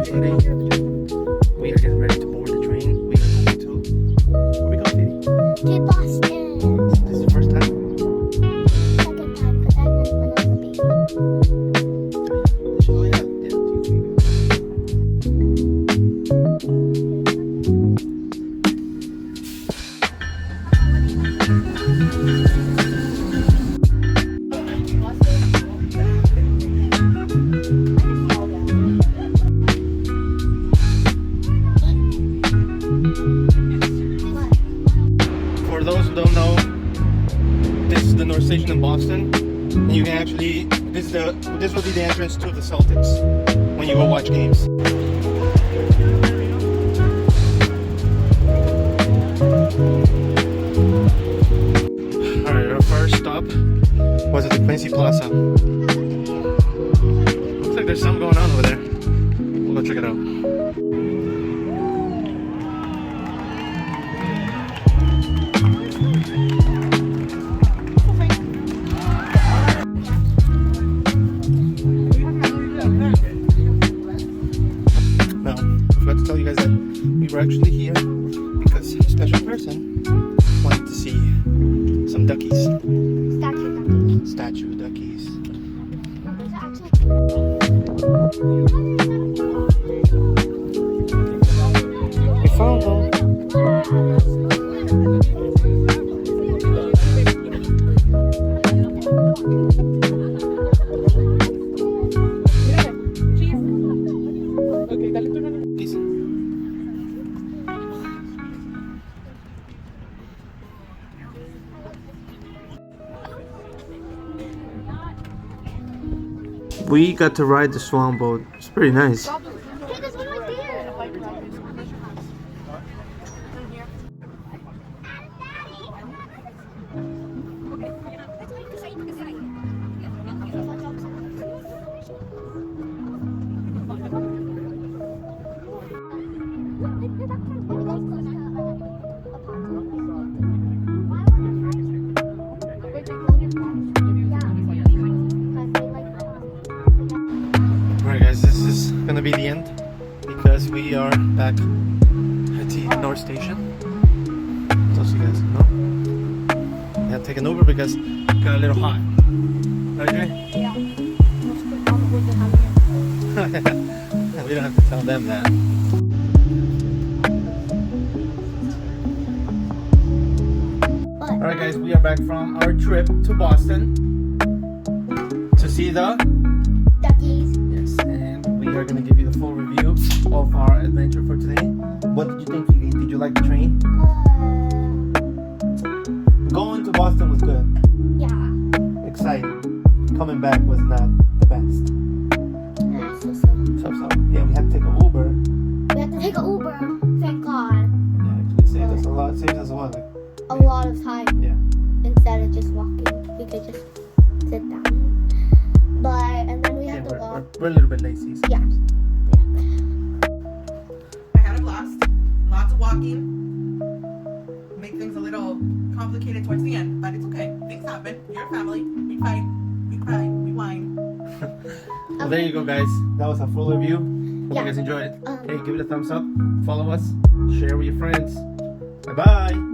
Today, we are getting ready to board the train. We are going to. Where we going, Katie? To Boston. This is the first time? Second time, because I went when I was a baby. Oh, yeah. For those who don't know, this is the North Station in Boston, and you can actually this will be the entrance to the Celtics when you go watch games. All right, our first stop was at the Quincy Plaza. Looks like there's something going on over there. We'll go check it out. Now, I forgot to tell you guys that we were actually here because a special person wanted to see some duckies. Statue duckies. We found them. Peace. We got to ride the swan boat. It's pretty nice. Hey, there's one right there. Alright guys, this is gonna be the end because we are back at the North Station. So you guys know. We had to take an Uber because it got a little hot. Okay? Yeah. We don't have to tell them that. Alright guys, we are back from our trip to Boston to see the Duckies. Yes, and we are going to give you the full review of our adventure for today. What did you think, Vicky? Did you like the train? Going to Boston was good. Yeah. Exciting. Coming back was not the best. So. Yeah, we had to take an Uber. We had to take an Uber. Thank God. Yeah, actually saved us a lot. Saved us a lot. A lot of time. Yeah. Instead of just walking, we could just sit down. But and then we had to walk. We're a little bit lazy. So. Yeah. I had a blast. Lots of walking. Make things a little complicated towards the end, but it's okay. Things happen. You're a family. We fight. We cry. We whine. Well, there you go, guys. That was a full review. Hope Yeah. you guys enjoyed it. Hey, give it a thumbs up. Follow us. Share with your friends. Bye-bye.